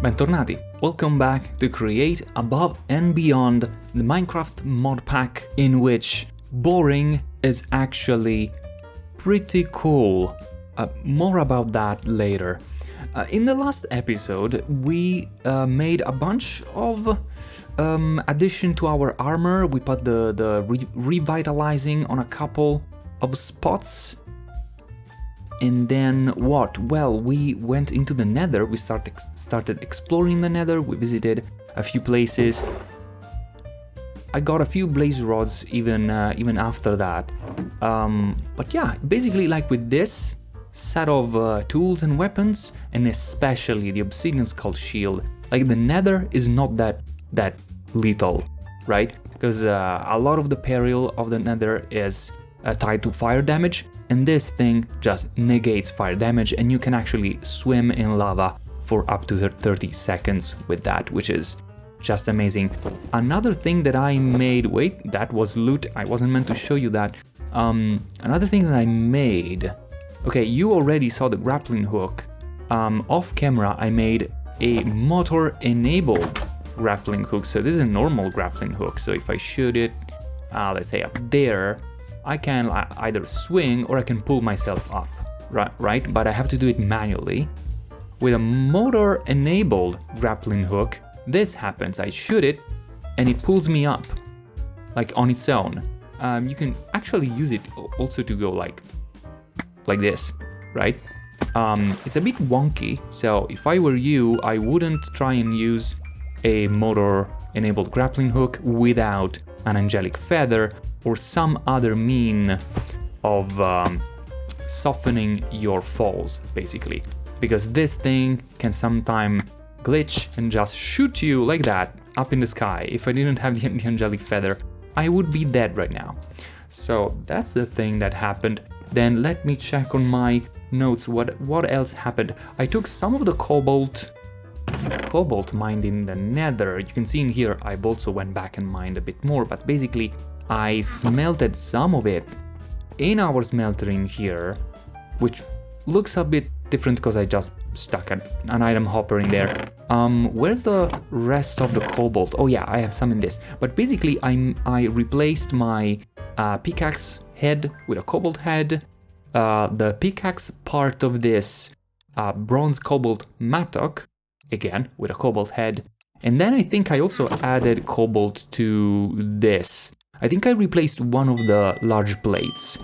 Bentornati, welcome back to create above and beyond the Minecraft mod pack in which boring is actually pretty cool. More about that later. In the last episode, we made a bunch of addition to our armor. We put the revitalizing on a couple of spots. And then what? Well, we went into the Nether. We started exploring the Nether. We visited a few places. I got a few blaze rods even after that. But yeah, basically like with this set of tools and weapons, and especially the obsidian skull shield, like the Nether is not that lethal, right? Because a lot of the peril of the Nether is tied to fire damage. And this thing just negates fire damage, and you can actually swim in lava for up to 30 seconds with that, which is just amazing. Another thing that I made, wait, that was loot, I wasn't meant to show you that. Another thing that I made, okay, you already saw the grappling hook. Off camera, I made a motor-enabled grappling hook. So this is a normal grappling hook, so if I shoot it, let's say up there, I can either swing or I can pull myself up, right? But I have to do it manually. With a motor-enabled grappling hook, this happens. I shoot it and it pulls me up, like on its own. You can actually use it also to go like this, right? It's a bit wonky, so if I were you, I wouldn't try and use a motor-enabled grappling hook without an angelic feather or some other mean of softening your falls, basically. Because this thing can sometimes glitch and just shoot you like that, up in the sky. If I didn't have the angelic feather, I would be dead right now. So that's the thing that happened. Then let me check on my notes what else happened. I took some of the cobalt mined in the Nether. You can see in here I've also went back and mined a bit more, but basically I smelted some of it in our smelter in here, which looks a bit different because I just stuck an item hopper in there. Where's the rest of the cobalt? Oh yeah, I have some in this. But basically I replaced my pickaxe head with a cobalt head. The pickaxe part of this bronze cobalt mattock, again with a cobalt head. And then I think I also added cobalt to this. I think I replaced one of the large plates,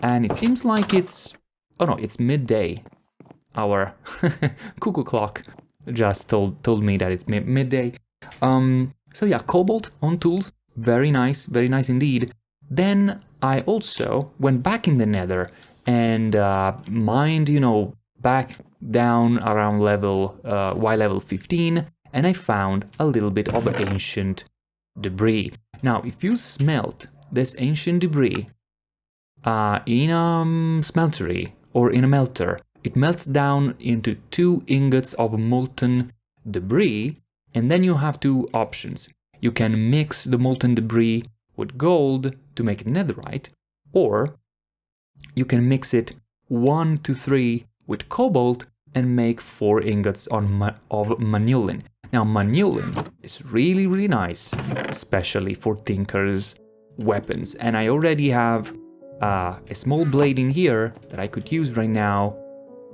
and it seems like it's, oh no, it's midday. Our cuckoo clock just told me that it's midday. So yeah, cobalt on tools, very nice indeed. Then I also went back in the Nether and mined, back down around level Y level 15, and I found a little bit of ancient debris. Now, if you smelt this ancient debris in a smeltery or in a melter, it melts down into 2 ingots of molten debris, and then you have 2 options. You can mix the molten debris with gold to make netherite, or you can mix it 1 to 3 with cobalt and make 4 ingots of manulin. Now, manulin is really nice, especially for tinkers' weapons. And I already have a small blade in here that I could use right now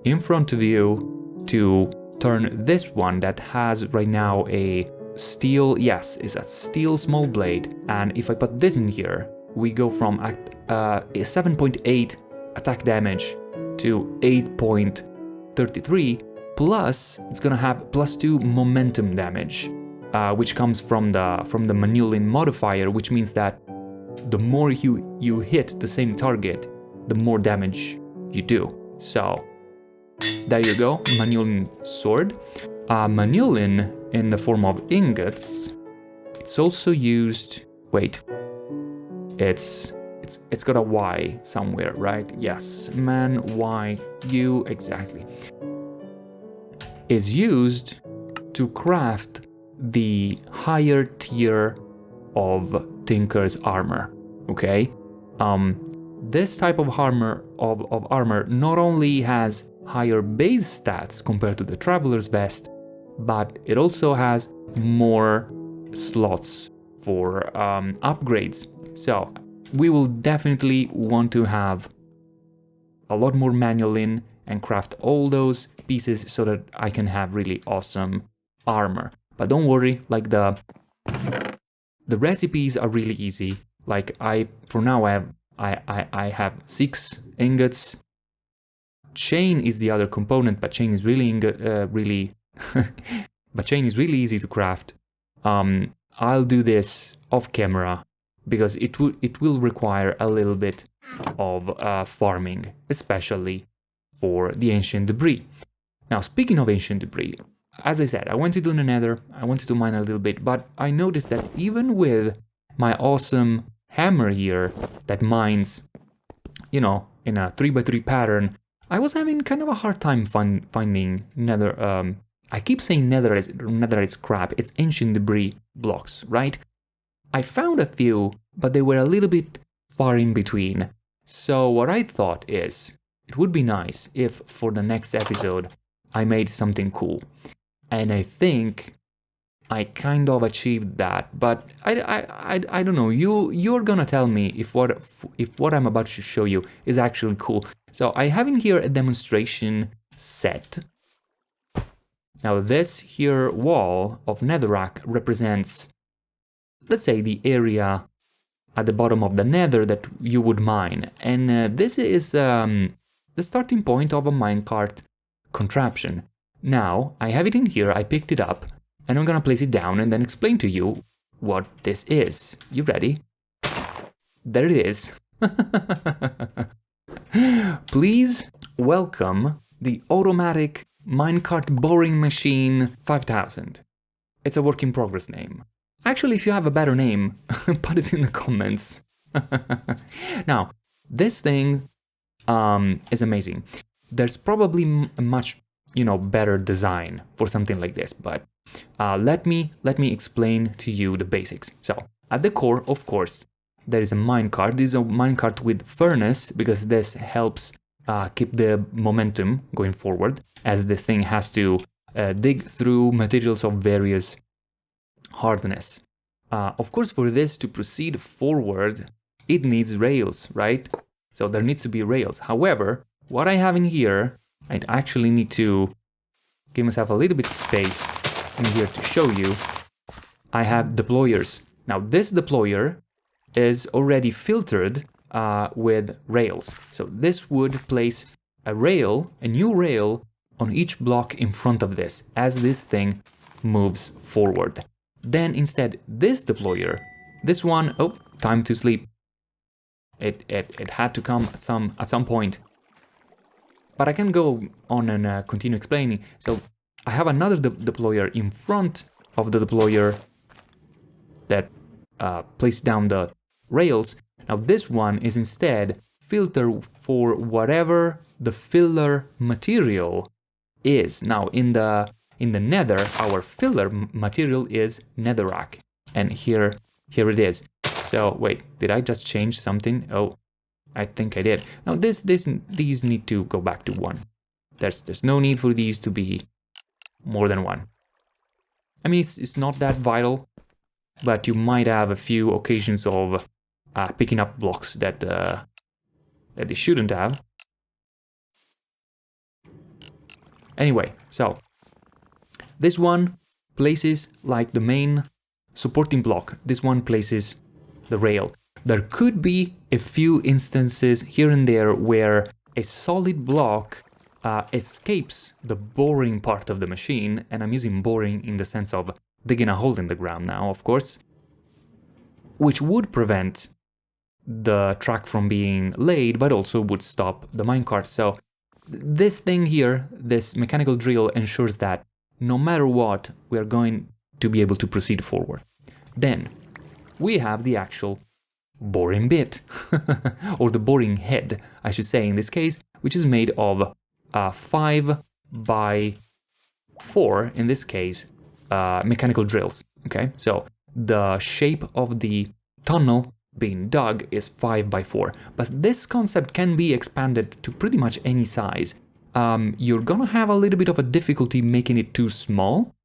in front of you to turn this one that has right now a steel, yes, it's a steel small blade. And if I put this in here, we go from a 7.8 attack damage to 8.33. Plus, it's gonna have +2 momentum damage, which comes from the manulin modifier, which means that the more you hit the same target, the more damage you do. So there you go, manulin sword. Manulin in the form of ingots. It's also used. Wait, it's got a Y somewhere, right? Yes, U exactly. Is used to craft the higher tier of Tinker's armor, okay? This type of armor not only has higher base stats compared to the Traveler's Vest, but it also has more slots for upgrades. So we will definitely want to have a lot more manulin and craft all those pieces so that I can have really awesome armor. But don't worry, like the recipes are really easy. Like for now I have 6 ingots. Chain is the other component, but chain is really but chain is really easy to craft. I'll do this off camera because it will require a little bit of farming, especially for the ancient debris. Now, speaking of ancient debris, as I said, I went to do the Nether, I wanted to mine a little bit, but I noticed that even with my awesome hammer here that mines, you know, in a 3x3 pattern, I was having kind of a hard time finding Nether. I keep saying netherite scrap, it's ancient debris blocks, right? I found a few, but they were a little bit far in between. So what I thought is, it would be nice if for the next episode I made something cool. And I think I kind of achieved that, but I don't know. You're gonna tell me if what I'm about to show you is actually cool. So I have in here a demonstration set. Now this here wall of netherrack represents, let's say, the area at the bottom of the nether that you would mine, and this is the starting point of a minecart contraption. Now I have it in here, I picked it up, and I'm gonna place it down and then explain to you what this is. You ready? There it is. Please welcome the automatic minecart boring machine 5000. It's a work in progress name. Actually, if you have a better name, put it in the comments. Now, this thing is amazing. There's probably a much, better design for something like this, but let me explain to you the basics. So, at the core, of course, there is a minecart. This is a minecart with furnace because this helps keep the momentum going forward, as this thing has to dig through materials of various hardness. Of course, for this to proceed forward, it needs rails, right? So there needs to be rails. However, what I have in here, I actually need to give myself a little bit of space in here to show you. I have deployers. Now this deployer is already filtered with rails. So this would place a new rail on each block in front of this as this thing moves forward. Then instead, this deployer, this one, oh, time to sleep. It had to come at some point. But I can go on and continue explaining. So I have another deployer in front of the deployer that placed down the rails. Now this one is instead filter for whatever the filler material is. Now in the nether, our filler material is netherrack, and here it is. So wait, did I just change something? Oh, I think I did. Now these need to go back to 1. There's no need for these to be more than 1. I mean, it's not that vital, but you might have a few occasions of picking up blocks that they shouldn't have. Anyway, so this one places like the main supporting block. This one places the rail. There could be a few instances here and there where a solid block escapes the boring part of the machine, and I'm using boring in the sense of digging a hole in the ground now, of course, which would prevent the track from being laid, but also would stop the minecart. So this thing here, this mechanical drill, ensures that no matter what, we are going to be able to proceed forward. Then we have the actual boring bit, or the boring head, I should say in this case, which is made of 5 by 4, in this case, mechanical drills. Okay, so the shape of the tunnel being dug is 5 by 4, but this concept can be expanded to pretty much any size. You're gonna have a little bit of a difficulty making it too small,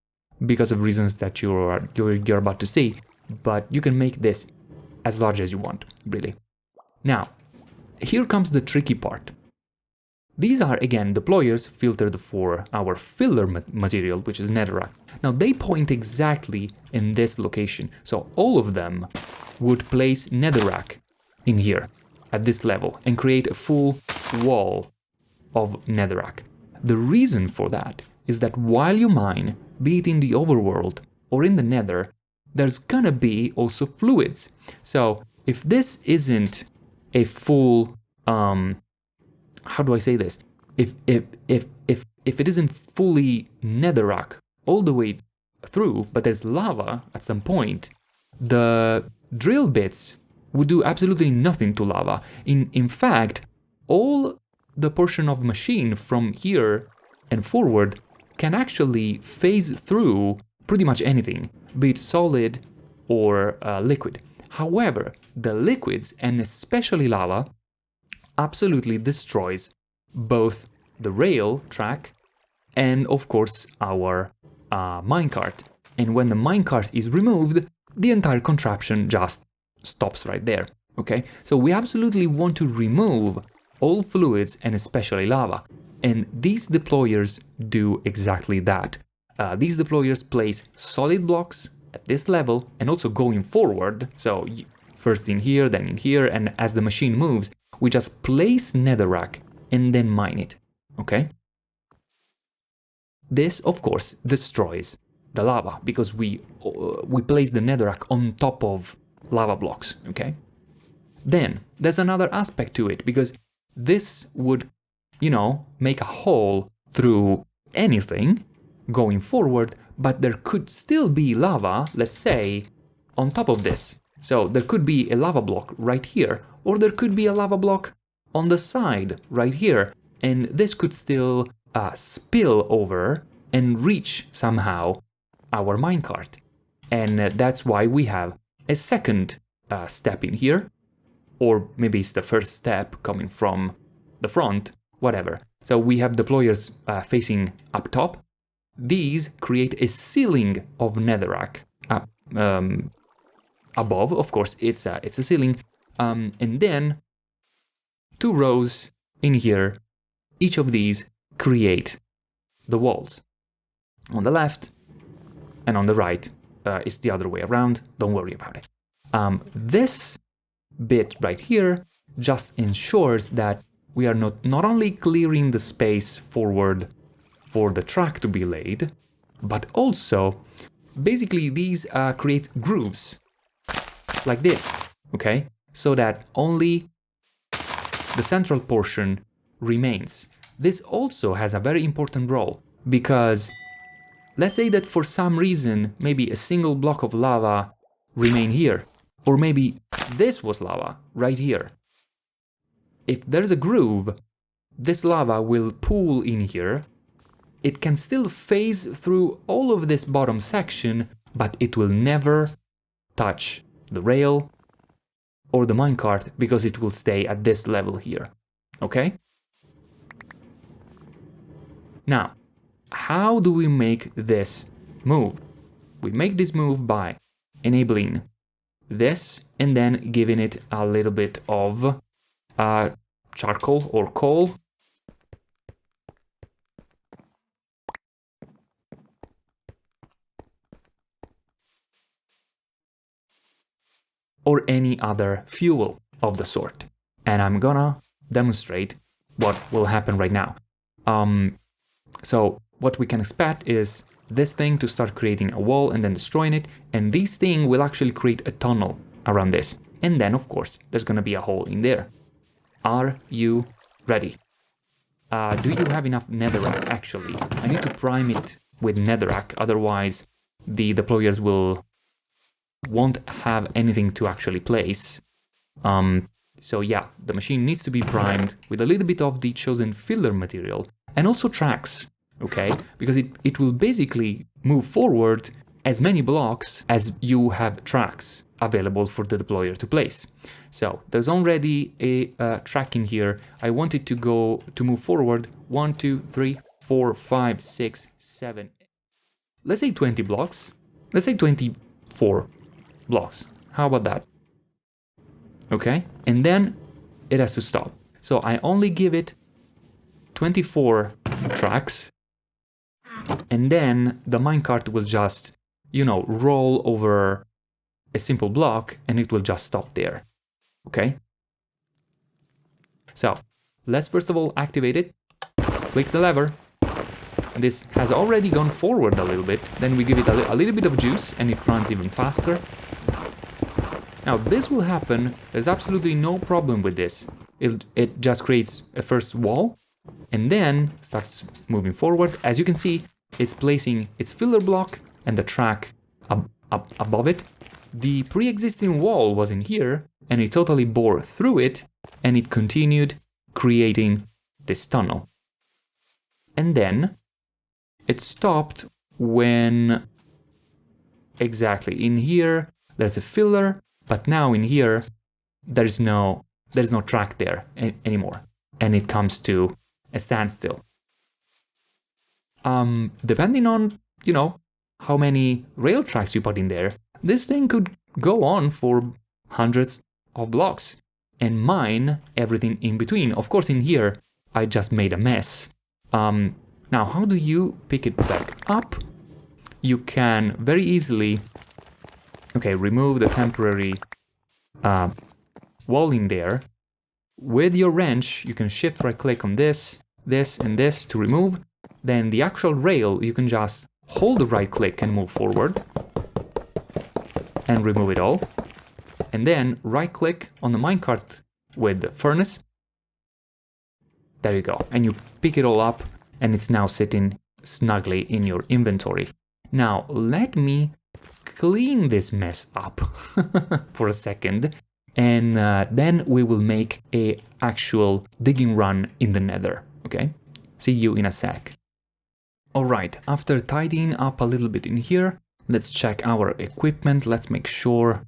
because of reasons that you're about to see, but you can make this as large as you want, really. Now, here comes the tricky part. These are, again, deployers filtered for our filler material, which is netherrack. Now, they point exactly in this location, so all of them would place netherrack in here, at this level, and create a full wall of netherrack. The reason for that is that while you mine, be it in the overworld or in the nether, there's gonna be also fluids. So if this isn't a full how do I say this? If it isn't fully netherrack all the way through, but there's lava at some point, the drill bits would do absolutely nothing to lava. In fact, all the portion of machine from here and forward can actually phase through pretty much anything, be it solid or liquid. However, the liquids, and especially lava, absolutely destroys both the rail track and, of course, our minecart. And when the minecart is removed, the entire contraption just stops right there, okay? So we absolutely want to remove all fluids and especially lava. And these deployers do exactly that. These deployers place solid blocks at this level and also going forward. So first in here, then in here, and as the machine moves, we just place netherrack and then mine it, okay? This, of course, destroys the lava because we place the netherrack on top of lava blocks, okay? Then there's another aspect to it, because this would, you know, make a hole through anything going forward, but there could still be lava, let's say, on top of this. So there could be a lava block right here, or there could be a lava block on the side right here, and this could still spill over and reach somehow our minecart. And that's why we have a second step in here, or maybe it's the first step coming from the front, whatever. So we have deployers facing up top. These create a ceiling of netherrack above. Of course, it's a ceiling, and then 2 rows in here. Each of these create the walls. On the left and on the right is the other way around. Don't worry about it. This bit right here just ensures that we are not only clearing the space forward for the track to be laid, but also basically these create grooves like this, okay? So that only the central portion remains. This also has a very important role, because let's say that for some reason maybe a single block of lava remain here, or maybe this was lava right here. If there's a groove, this lava will pool in here. It can still phase through all of this bottom section, but it will never touch the rail or the minecart because it will stay at this level here, okay? Now, how do we make this move? We make this move by enabling this and then giving it a little bit of charcoal or coal. Or any other fuel of the sort. And I'm gonna demonstrate what will happen right now. So what we can expect is this thing to start creating a wall and then destroying it, and this thing will actually create a tunnel around this. And then, of course, there's gonna be a hole in there. Are you ready? Do you have enough netherrack, actually? I need to prime it with netherrack, otherwise the deployers won't have anything to actually place. So yeah, the machine needs to be primed with a little bit of the chosen filler material, and also tracks, okay? Because it will basically move forward as many blocks as you have tracks available for the deployer to place. So there's already a track in here. I want it to move forward 1, 2, 3, 4, 5, 6, 7, let's say 20 blocks. Let's say 24 blocks. How about that? Okay, and then it has to stop. So I only give it 24 tracks, and then the minecart will just, you know, roll over a simple block and it will just stop there. Okay? So let's first of all activate it, flick the lever. This has already gone forward a little bit, then we give it a little bit of juice and it runs even faster. Now this will happen, there's absolutely no problem with this. It just creates a first wall and then starts moving forward. As you can see, it's placing its filler block and the track up above it. The pre-existing wall was in here and it totally bore through it and it continued creating this tunnel. And then it stopped when exactly in here there's a filler, but now in here there's no track there anymore, and it comes to a standstill. Depending on, you know, how many rail tracks you put in there, this thing could go on for hundreds of blocks and mine everything in between. Of course, in here I just made a mess. Now, how do you pick it back up? You can very easily, okay, remove the temporary wall in there. With your wrench, you can shift right click on this, this, and this to remove. Then the actual rail, you can just hold the right click and move forward and remove it all. And then right click on the minecart with the furnace. There you go. And you pick it all up and it's now sitting snugly in your inventory. Now let me clean this mess up for a second, and then we will make a actual digging run in the nether, okay? See you in a sec. Alright, after tidying up a little bit in here, let's check our equipment. Let's make sure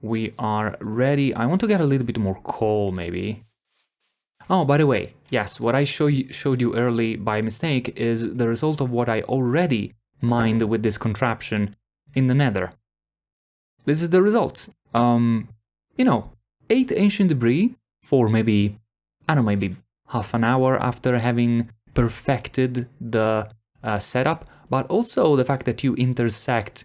we are ready. I want to get a little bit more coal, maybe. Oh, by the way, yes, what I showed you early by mistake is the result of what I already mined with this contraption in the nether. This is the result. You know, 8 ancient debris for maybe, I don't know, maybe half an hour after having perfected the setup, but also the fact that you intersect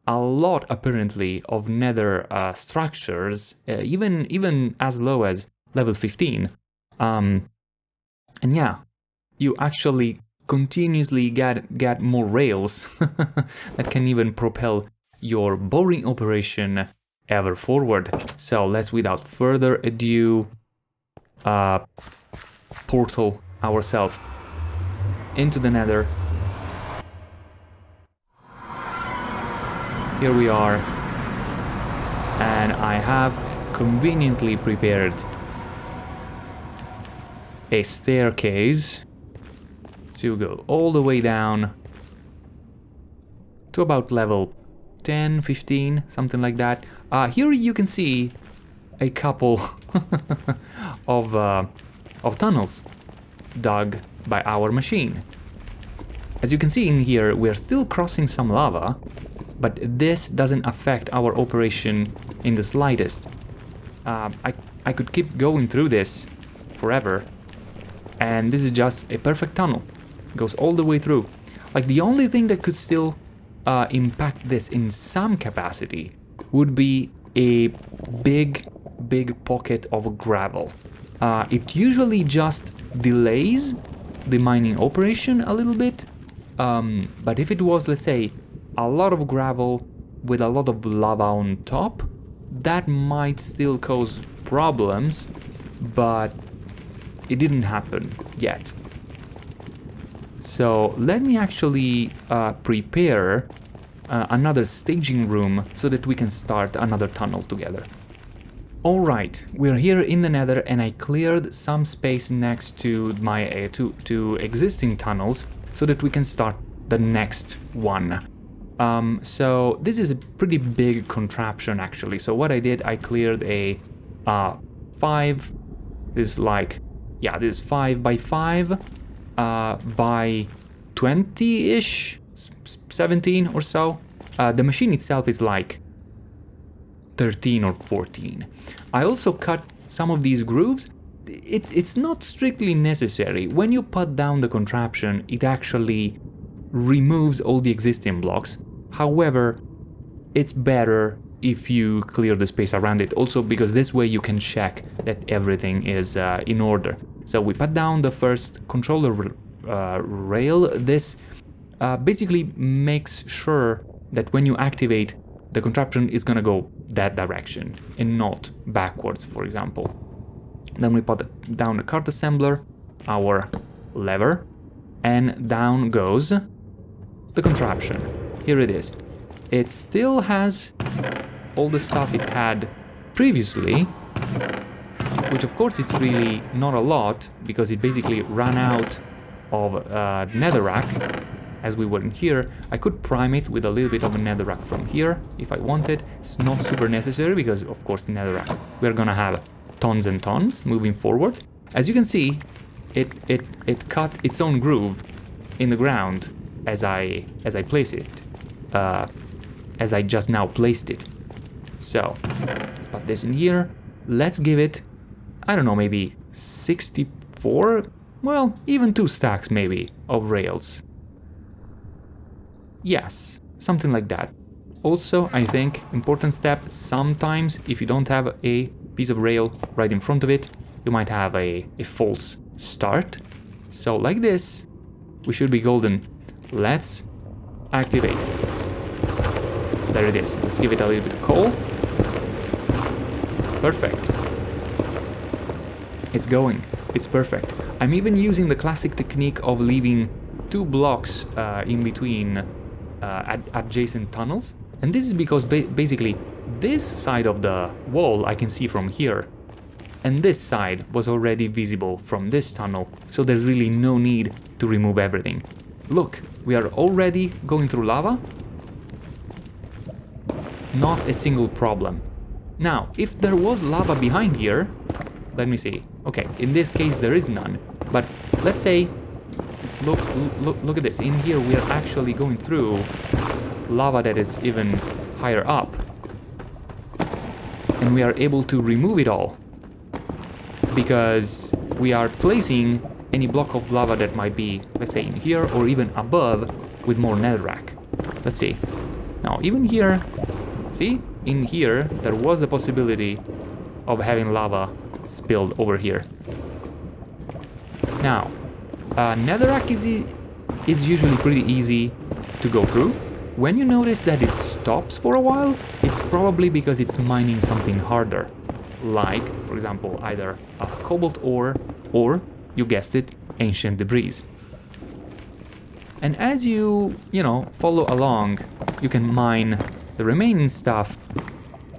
a lot, apparently, of nether structures, even as low as level 15. And yeah, you actually continuously get more rails that can even propel your boring operation ever forward. So let's, without further ado, portal ourselves into the nether. Here we are, and I have conveniently prepared a staircase to go all the way down to about level 10, 15, something like that. Here you can see a couple of tunnels dug by our machine. As you can see in here, we're still crossing some lava, but this doesn't affect our operation in the slightest. I could keep going through this forever, and this is just a perfect tunnel. It goes all the way through. Like, the only thing that could still impact this in some capacity would be a big pocket of gravel. It usually just delays the mining operation a little bit, but if it was, let's say, a lot of gravel with a lot of lava on top, that might still cause problems, but it didn't happen yet. So let me actually prepare another staging room so that we can start another tunnel together. Alright, we're here in the nether, and I cleared some space next to my two existing tunnels so that we can start the next one. So this is a pretty big contraption actually. So what I did, I cleared a 5, this is like, yeah, this is 5 by 5 by 20-ish 17 or so. The machine itself is like 13 or 14. I also cut some of these grooves. It's not strictly necessary. When you put down the contraption, it actually removes all the existing blocks. However, it's better if you clear the space around it, also because this way you can check that everything is in order. So we put down the first controller rail. This basically makes sure that when you activate, the contraption is gonna go that direction and not backwards, for example. Then we put down the cart assembler, our lever, and down goes the contraption. Here it is. It still has all the stuff it had previously, which of course is really not a lot, because it basically ran out of netherrack. As we were in here, I could prime it with a little bit of a netherrack from here if I wanted. It's not super necessary because of course netherrack we're gonna have tons and tons moving forward. As you can see, it cut its own groove in the ground as I place it, as I just now placed it. So let's put this in here. Let's give it, I don't know, maybe 64, well, even 2 stacks maybe of rails. Yes, something like that. Also, I think, important step, sometimes if you don't have a piece of rail right in front of it, you might have a false start. So like this, we should be golden. Let's activate. There it is. Let's give it a little bit of coal. Perfect. It's going. It's perfect. I'm even using the classic technique of leaving 2 blocks in between adjacent tunnels, and this is because basically this side of the wall I can see from here, and this side was already visible from this tunnel, so there's really no need to remove everything. Look, we are already going through lava. Not a single problem. Now, if there was lava behind here, let me see. Okay, in this case there is none, but let's say Look at this. In here we are actually going through lava that is even higher up, and we are able to remove it all because we are placing any block of lava that might be, let's say, in here or even above with more netherrack. Let's see. Now even here, see, in here there was the possibility of having lava spilled over here. Now netherrack is usually pretty easy to go through. When you notice that it stops for a while, it's probably because it's mining something harder, like, for example, either a cobalt ore or, you guessed it, ancient debris. And as you follow along, you can mine the remaining stuff,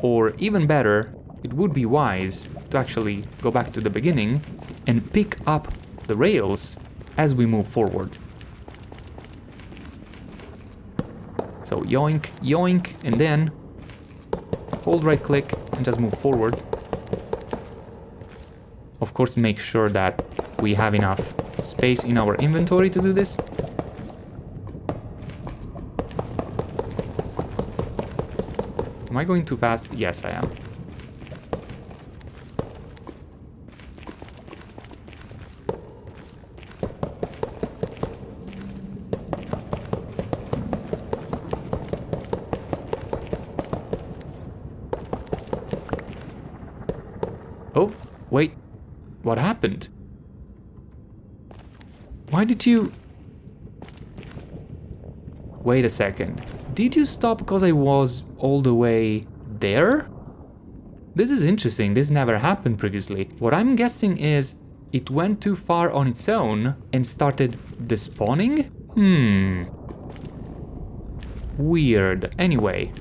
or even better, it would be wise to actually go back to the beginning and pick up the rails as we move forward. So yoink, yoink, and then hold right click and just move forward. Of course, make sure that we have enough space in our inventory to do this. Am I going too fast? Yes, I am. Oh, wait, what happened? Why did you... Wait a second. Did you stop because I was all the way there? This is interesting, this never happened previously. What I'm guessing is it went too far on its own and started despawning? Weird. Anyway,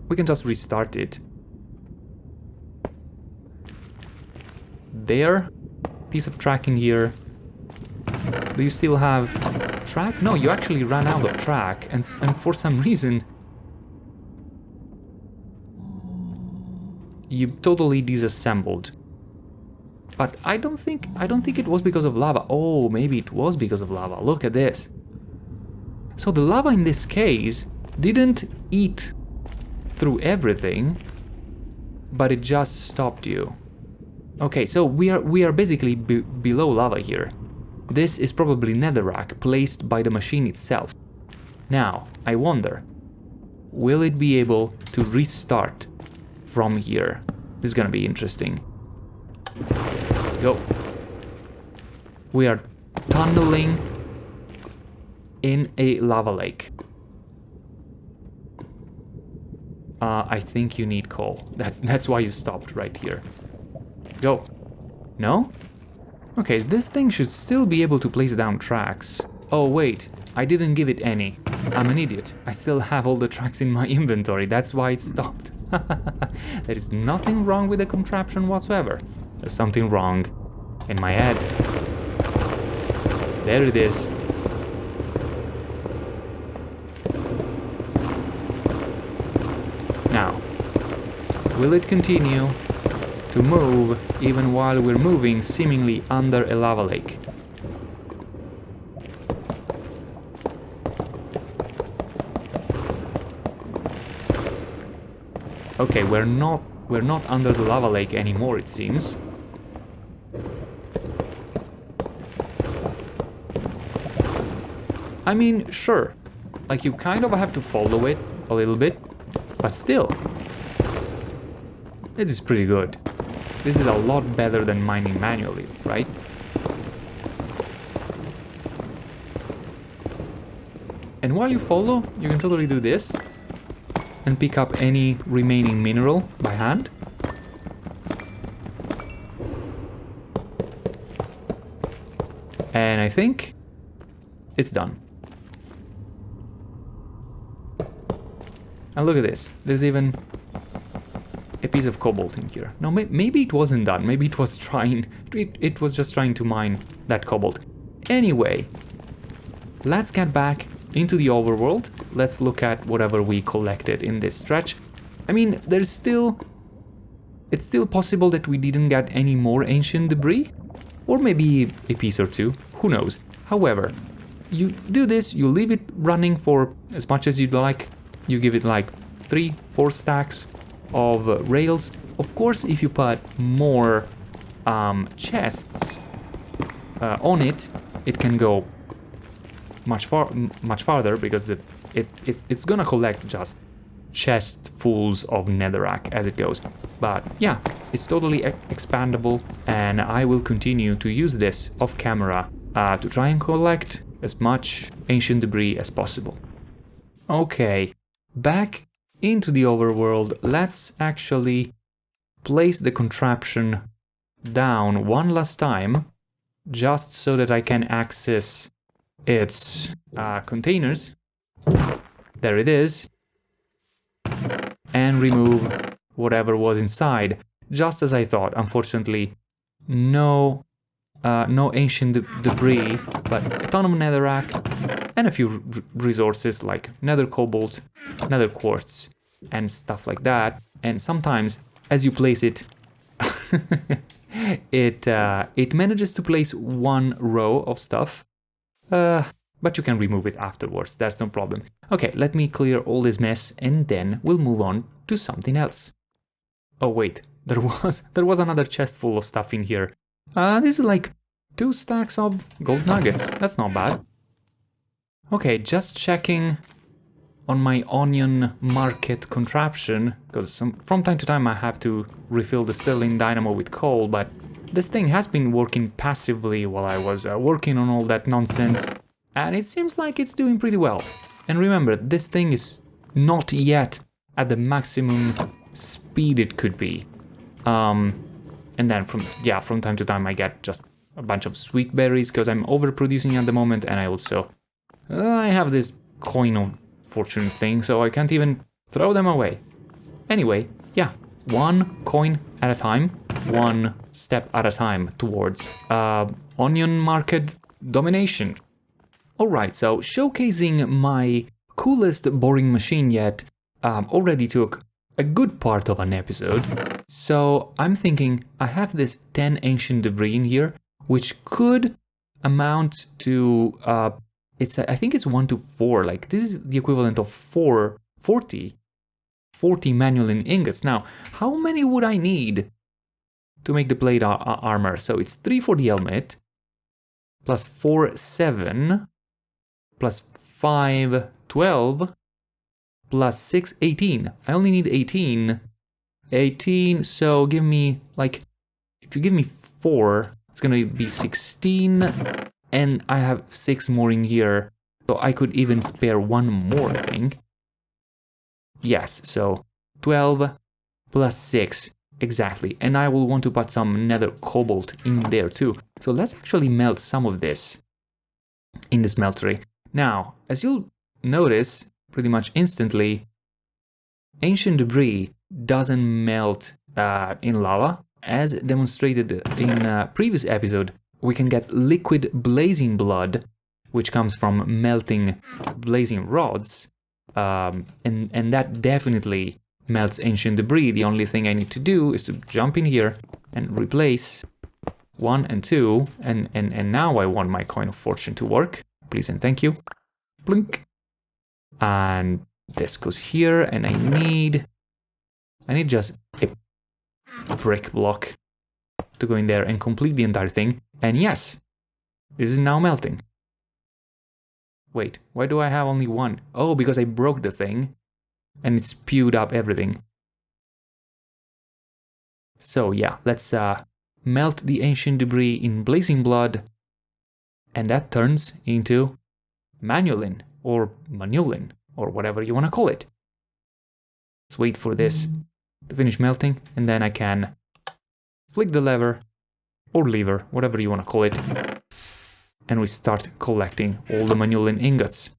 we can just restart it. There, piece of track in here. Do you still have track? No, you actually ran out of track, and for some reason you totally disassembled. But I don't think it was because of lava. Oh, maybe it was because of lava. Look at this. So the lava in this case didn't eat through everything, but it just stopped you. Okay, so we are basically below lava here. This is probably netherrack placed by the machine itself. Now, I wonder, will it be able to restart from here? This is gonna be interesting. Go. We are tunneling in a lava lake. I think you need coal. That's why you stopped right here. Go. No? Okay, this thing should still be able to place down tracks. Oh wait, I didn't give it any. I'm an idiot. I still have all the tracks in my inventory, that's why it stopped. There is nothing wrong with the contraption whatsoever. There's something wrong in my head. There it is. Now, will it continue to move even while we're moving seemingly under a lava lake? Okay, we're not under the lava lake anymore, it seems. I mean, sure, like you kind of have to follow it a little bit, but still, this is pretty good. This is a lot better than mining manually, right? And while you follow, you can totally do this and pick up any remaining mineral by hand. And I think it's done. And look at this, there's even a piece of cobalt in here. No, maybe it wasn't done, maybe it was trying, it was just trying to mine that cobalt. Anyway, let's get back into the overworld. Let's look at whatever we collected in this stretch. I mean, it's still possible that we didn't get any more ancient debris, or maybe a piece or two, who knows. However, you do this, you leave it running for as much as you'd like. You give it like 3-4 stacks of rails. Of course, if you put more chests on it, it can go much farther, because it's gonna collect just chestfuls of netherrack as it goes. But yeah, it's totally expandable, and I will continue to use this off camera to try and collect as much ancient debris as possible. Okay, back into the overworld. Let's actually place the contraption down one last time, just so that I can access its containers. There it is. And remove whatever was inside, just as I thought. Unfortunately, no ancient debris, but a ton of netherrack and a few resources like nether cobalt, nether quartz, and stuff like that. And sometimes, as you place it, it manages to place one row of stuff, but you can remove it afterwards. That's no problem. Okay, let me clear all this mess, and then we'll move on to something else. Oh wait, there was another chest full of stuff in here. This is like 2 stacks of gold nuggets. That's not bad. Okay, just checking on my onion market contraption, because from time to time I have to refill the Stirling dynamo with coal, but this thing has been working passively while I was working on all that nonsense, and it seems like it's doing pretty well. And remember, this thing is not yet at the maximum speed it could be. And then from time to time I get just a bunch of sweet berries because I'm overproducing at the moment, and I also I have this coin of fortune thing, so I can't even throw them away. Anyway, yeah, 1 coin at a time, 1 step at a time towards onion market domination. Alright, so showcasing my coolest boring machine yet already took a good part of an episode. So I'm thinking I have this 10 ancient debris in here, which could amount to a I think it's 1 to 4. Like, this is the equivalent of 40 manulin ingots. Now, how many would I need to make the plate armor? So it's 3 for the helmet, plus 4, 7, plus 5, 12, plus 6, 18. I only need 18. 18, so give me, like, if you give me 4, it's gonna be 16, and I have 6 more in here, so I could even spare 1 more, I think. Yes, so 12 plus 6, exactly. And I will want to put some nether cobalt in there too. So let's actually melt some of this in the smeltery. Now, as you'll notice pretty much instantly, ancient debris doesn't melt in lava. As demonstrated in a previous episode, we can get liquid blazing blood, which comes from melting blazing rods, and that definitely melts ancient debris. The only thing I need to do is to jump in here and replace 1 and 2, and now I want my coin of fortune to work. Please and thank you. Blink. And this goes here, and I need just a brick block to go in there and complete the entire thing. And yes, this is now melting. Wait, why do I have only 1? Oh, because I broke the thing and it spewed up everything. So yeah, let's melt the ancient debris in blazing blood, and that turns into manulin or manulin or whatever you want to call it. Let's wait for this to finish melting, and then I can flick the lever or lever, whatever you want to call it, and we start collecting all the manulin ingots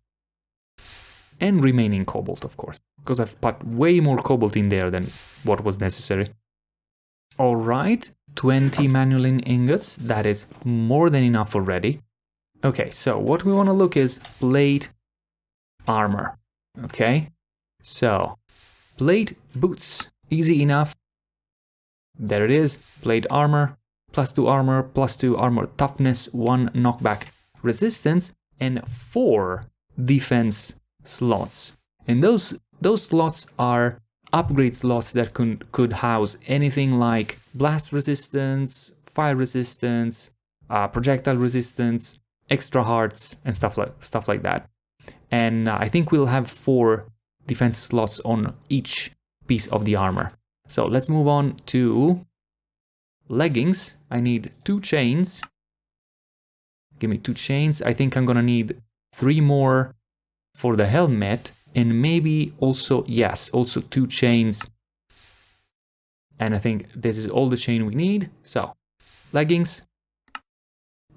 and remaining cobalt, of course, because I've put way more cobalt in there than what was necessary. All right, 20 manulin ingots, that is more than enough already. Okay, so what we want to look is plate armor. Okay, so plate boots, easy enough. There it is, plate armor, +2 armor, +2 armor toughness, 1 knockback resistance, and 4 defense slots. And those slots are upgrade slots that could house anything like blast resistance, fire resistance, projectile resistance, extra hearts, and stuff like that. And I think we'll have 4 defense slots on each piece of the armor. So let's move on to leggings. I need 2 chains. Give me 2 chains. I think I'm gonna need 3 more for the helmet, and maybe also, yes, also 2 chains. And I think this is all the chain we need. So leggings,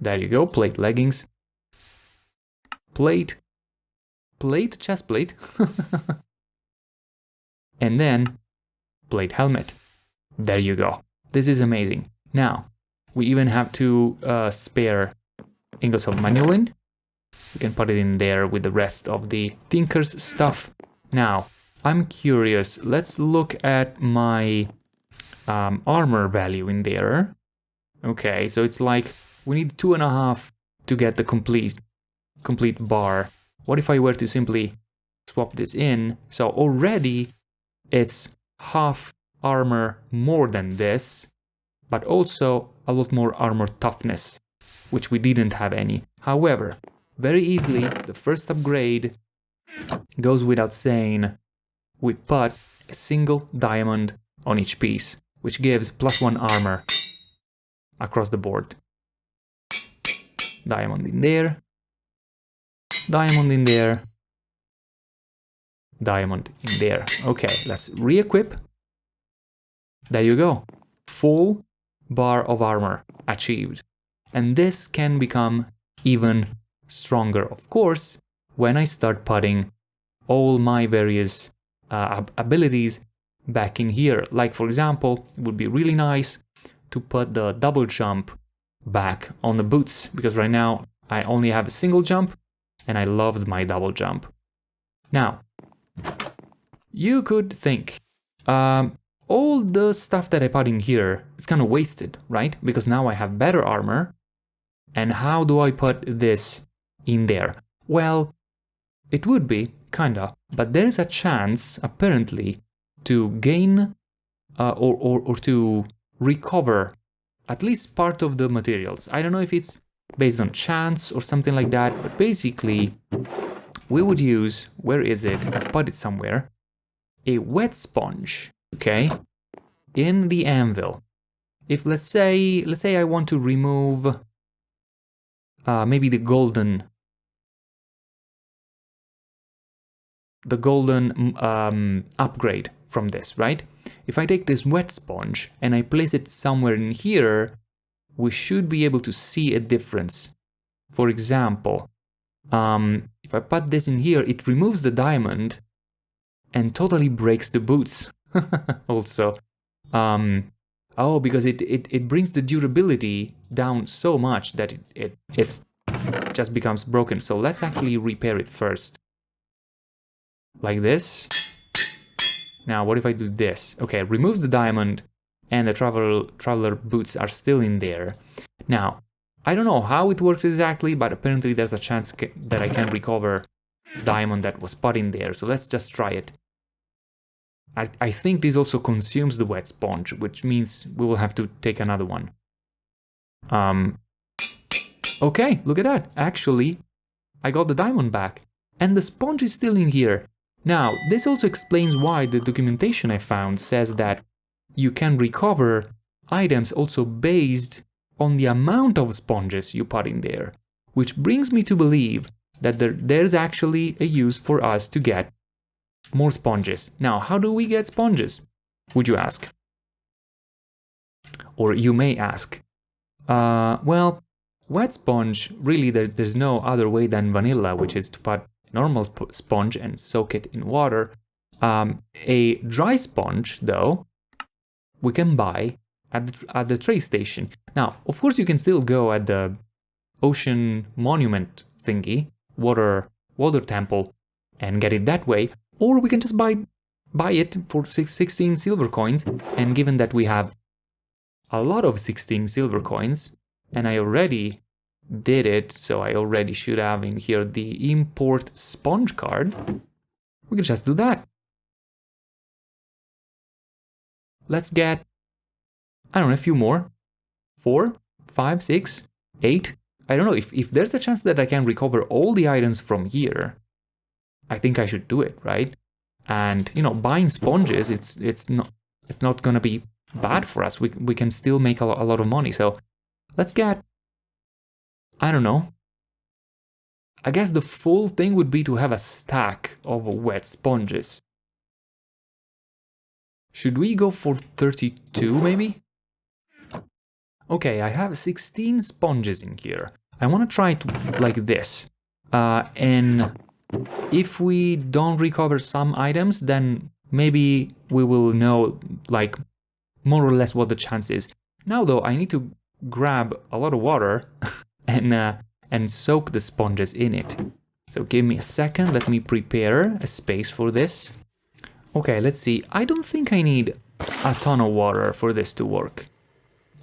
there you go, plate leggings, plate, chest plate, and then plate helmet. There you go. This is amazing. Now, we even have 2 spare ingots of manulin. We can put it in there with the rest of the Tinker's stuff. Now, I'm curious. Let's look at my armor value in there. Okay, so it's like we need 2.5 to get the complete bar. What if I were to simply swap this in? So already it's half armor more than this, but also a lot more armor toughness, which we didn't have any. However, very easily, the first upgrade goes without saying. We put a single diamond on each piece, which gives +1 armor across the board. Diamond in there, diamond in there, diamond in there. Okay, let's re-equip. There you go. Full bar of armor achieved. And this can become even stronger, of course, when I start putting all my various abilities back in here. Like, for example, it would be really nice to put the double jump back on the boots, because right now I only have a single jump and I loved my double jump. Now, you could think, all the stuff that I put in here is kind of wasted, right? Because now I have better armor. And how do I put this in there? Well, it would be, kinda, but there's a chance, apparently, to gain or to recover at least part of the materials. I don't know if it's based on chance or something like that, but basically we would use, where is it? I've put it somewhere, a wet sponge, okay, in the anvil. If let's say I want to remove maybe the golden upgrade from this, right? If I take this wet sponge and I place it somewhere in here, we should be able to see a difference. For example, if I put this in here, it removes the diamond and totally breaks the boots. Also, oh, because it brings the durability down so much that it just becomes broken. So let's actually repair it first. Like this. Now, what if I do this? Okay, removes the diamond and the traveler boots are still in there. Now, I don't know how it works exactly, but apparently there's a chance that I can recover diamond that was put in there. So let's just try it. I think this also consumes the wet sponge, which means we will have to take another one. Okay, look at that. Actually, I got the diamond back. And the sponge is still in here. Now, this also explains why the documentation I found says that you can recover items also based on the amount of sponges you put in there. Which brings me to believe that there's actually a use for us to get more sponges. Now, how do we get sponges? Would you ask? Or you may ask. Well, wet sponge, really there's no other way than vanilla, which is to put normal sponge and soak it in water. A dry sponge, though, we can buy at the train station. Now, of course, you can still go at the ocean monument thingy, water temple, and get it that way. Or we can just buy it for 16 silver coins. And given that we have a lot of 16 silver coins, and I already did it, so I already should have in here the import sponge card, we can just do that. Let's get, I don't know, a few more. 4, 5, 6, 8. I don't know, if there's a chance that I can recover all the items from here, I think I should do it, right? And, you know, buying sponges, it's not gonna be bad for us. We can still make a lot of money. So let's get, I don't know, I guess the full thing would be to have a stack of wet sponges. Should we go for 32 maybe? Okay, I have 16 sponges in here. I want to try it like this. And if we don't recover some items, then maybe we will know, like, more or less what the chance is. Now, though, I need to grab a lot of water and soak the sponges in it. So give me a second, let me prepare a space for this. Okay, let's see. I don't think I need a ton of water for this to work.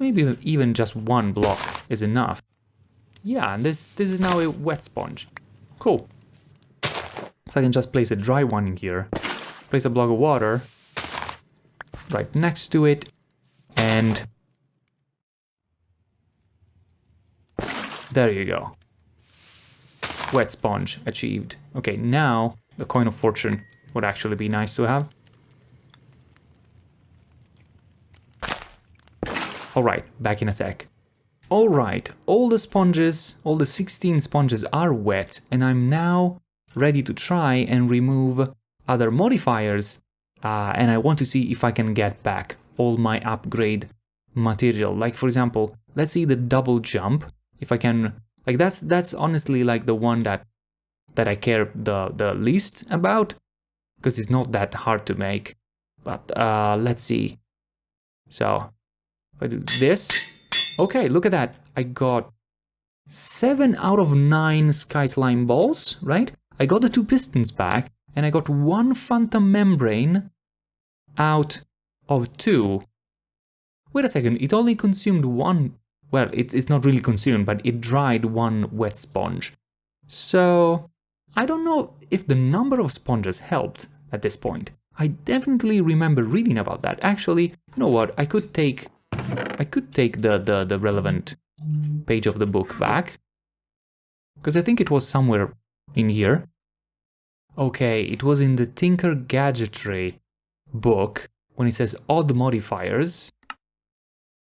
Maybe even just one block is enough. Yeah, and this is now a wet sponge. Cool. So I can just place a dry one in here, place a block of water right next to it, and there you go. Wet sponge achieved. Okay, now the coin of fortune would actually be nice to have. Alright, back in a sec. Alright, all the sponges, all the 16 sponges are wet, and I'm now ready to try and remove other modifiers, and I want to see if I can get back all my upgrade material. Like, for example, let's see the double jump. If I can, like, that's honestly like the one that I care the least about, because it's not that hard to make. But let's see. So if I do this, okay, look at that. I got 7 out of 9 sky slime balls, right? I got the 2 pistons back, and I got 1 phantom membrane out of 2. Wait a second, it only consumed 1. Well, it's not really consumed, but it dried 1 wet sponge. So I don't know if the number of sponges helped at this point. I definitely remember reading about that. Actually, you know what? I could take the relevant page of the book back, because I think it was somewhere in here. Okay, it was in the Tinker Gadgetry book when it says odd modifiers.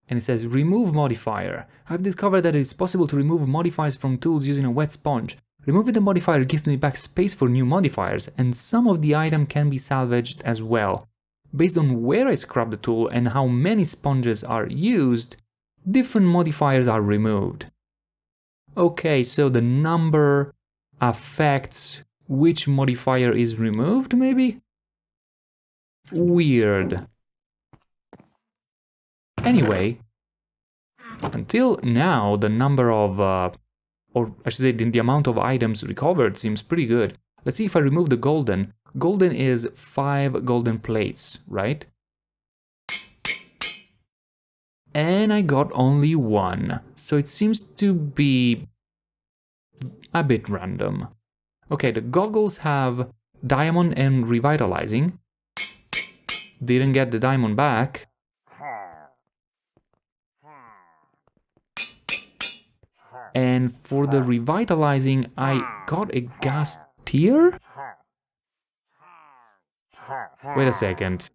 And it says remove modifier. I've discovered that it's possible to remove modifiers from tools using a wet sponge. Removing the modifier gives me back space for new modifiers, and some of the item can be salvaged as well. Based on where I scrub the tool and how many sponges are used, different modifiers are removed. Okay, so the number affects which modifier is removed, maybe? Weird. Anyway, until now, the number of, or I should say the amount of items recovered seems pretty good. Let's see if I remove the golden. Golden is 5 golden plates, right? And I got only 1, so it seems to be a bit random. Okay, the goggles have diamond and revitalizing. Didn't get the diamond back. And for the revitalizing, I got a gas tier? Wait a second.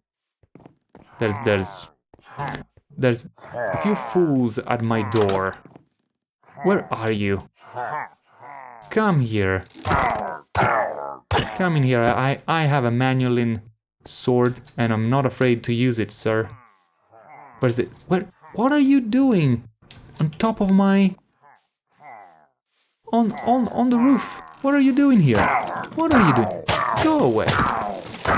There's a few fools at my door. Where are you? Come here. Come in here. I have a manulin sword and I'm not afraid to use it, sir. Where's it? What are you doing? On top of my... On the roof. What are you doing here? What are you doing? Go away.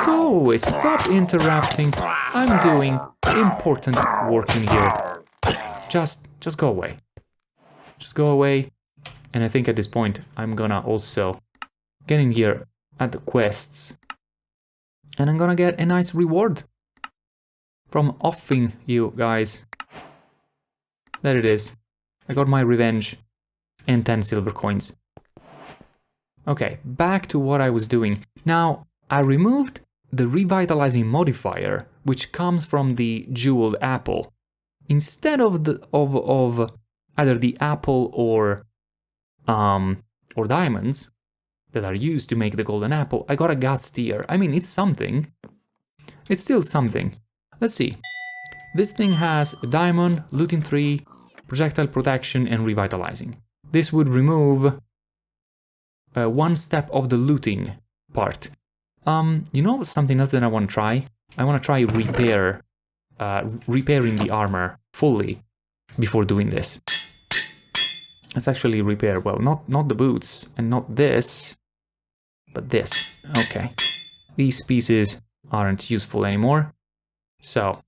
Go away. Stop interrupting. I'm doing important work in here. Just go away. Just go away. And I think at this point I'm gonna also get in here at the quests. And I'm gonna get a nice reward from offing you guys. There it is. I got my revenge. And 10 silver coins. Okay, back to what I was doing. Now, I removed the revitalizing modifier, which comes from the jeweled apple. Instead of either the apple or diamonds that are used to make the golden apple, I got a gas tier. I mean, it's something. It's still something. Let's see. This thing has a diamond, looting 3, projectile protection, and revitalizing. This would remove 1 step of the looting part. You know something else that I want to try? I want to try repairing the armor fully before doing this. Let's actually repair, well, not the boots and not this, but this. Okay. These pieces aren't useful anymore. So,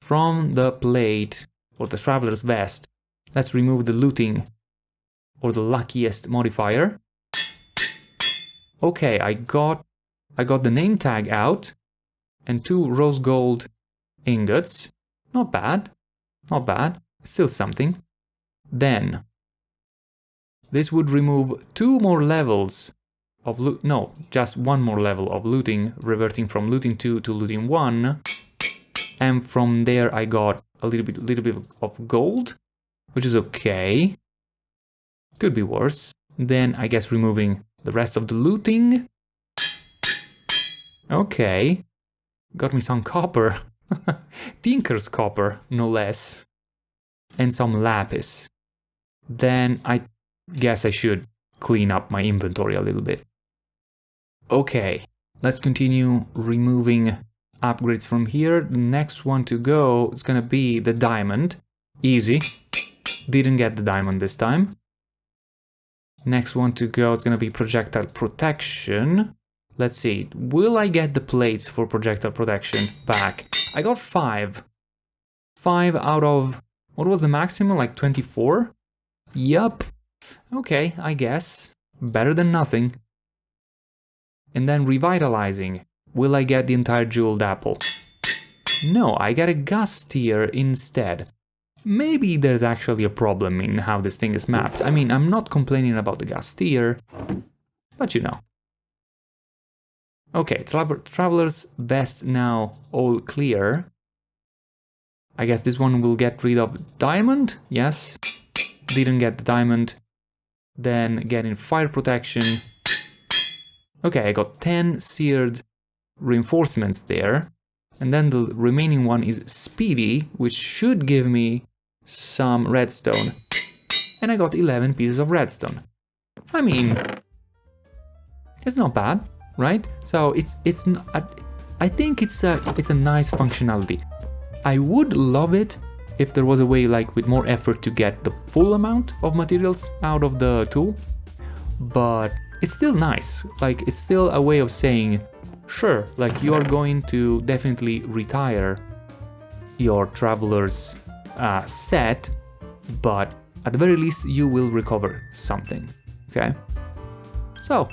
from the plate or the traveler's vest, let's remove the looting or the luckiest modifier. Okay, I got the name tag out and 2 rose gold ingots. Not bad. Not bad. Still something. Then this would remove 2 more levels of loot. No, just 1 more level of looting, reverting from looting 2 to looting 1. And from there I got a little bit of gold, which is okay. Could be worse. Then I guess removing the rest of the looting. Okay. Got me some copper. Tinker's copper, no less. And some lapis. Then I guess I should clean up my inventory a little bit. Okay. Let's continue removing upgrades from here. The next one to go is gonna be the diamond. Easy. Didn't get the diamond this time. Next one to go is going to be projectile protection. Let's see, will I get the plates for projectile protection back? I got 5. 5 out of, what was the maximum, like 24? Yup. Okay, I guess. Better than nothing. And then revitalizing. Will I get the entire jeweled apple? No, I get a gas tier instead. Maybe there's actually a problem in how this thing is mapped. I mean, I'm not complaining about the gas tier, but you know. Okay, traveler's vest now all clear. I guess this one will get rid of diamond. Yes, didn't get the diamond. Then getting fire protection. Okay, I got 10 seared reinforcements there. And then the remaining one is speedy, which should give me some redstone. And I got 11 pieces of redstone. I mean, it's not bad, right? So I think it's a nice functionality. I would love it if there was a way, like, with more effort to get the full amount of materials out of the tool, but it's still nice. Like, it's still a way of saying, sure, like, you are going to definitely retire your traveler's set, but at the very least you will recover something. Okay, so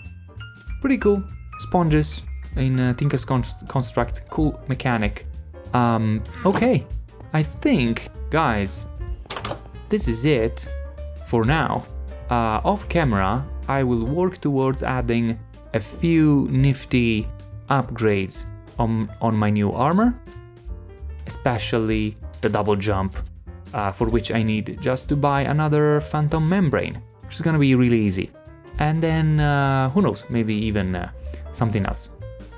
pretty cool. Sponges in Tinker's Construct, cool mechanic. Okay, I think, guys, this is it for now. Off camera, I will work towards adding a few nifty upgrades on my new armor, especially the double jump, for which I need just to buy another phantom membrane, which is gonna be really easy. And then, who knows, maybe even something else.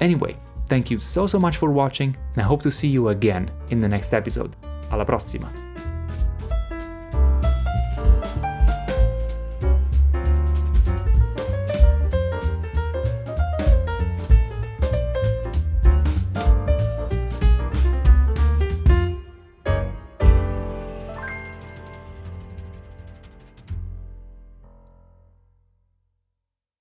Anyway, thank you so much for watching, and I hope to see you again in the next episode. Alla prossima!